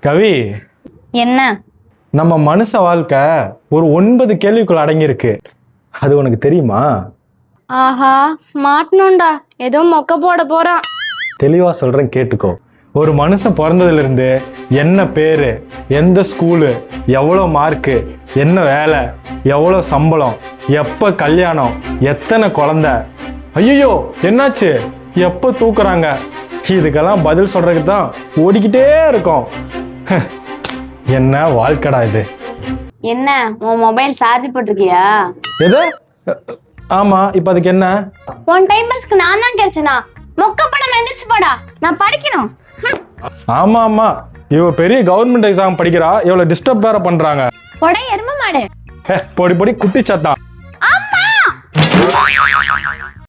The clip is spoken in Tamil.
கவி, என்ன? நம்ம மனுஷ வாழ்க்கை ஒரு 9 கேள்விக்குள்ள அடங்கியிருக்கு. அது உனக்கு தெரியுமா? ஆஹா, மாட்டணும்டா. ஏதோ மொக்க போட போறான். தெளிவா சொல்றேன், கேட்டுக்கோ. ஒரு மனுஷன் பிறந்ததுல இருந்து என்ன பேரு, எந்த ஸ்கூலு, எவ்வளோ மார்க்கு, என்ன வேலை, எவ்வளோ சம்பளம், எப்ப கல்யாணம், எத்தனை குழந்தை, ஐயோ என்னாச்சு, எப்ப தூக்குறாங்க, இதுக்கெல்லாம் பதில் சொல்றதுக்கு தான் ஓடிக்கிட்டே இருக்கோம். என்ன வாழ்க்கடா இது. என்ன, உன் மொபைல் சார்ஜ் போட்டிருக்கியா? எது? ஆமா, இப்ப அதுக்கு என்ன? உன் டைம் பாஸ்க்கு நான் தான் கிடைச்சனா? மொக்க படம் எந்திரிச்சு போடா, நான் படிக்கணும். ஆமா ஆமா, இவ பெரிய கவர்மெண்ட் எக்ஸாம் படிக்கிறா, இவ்வளவு டிஸ்டர்ப் வேற பண்றாங்க. உடைய எரும மாடு. பொடி பொடி குட்டி சத்தம். அம்மா!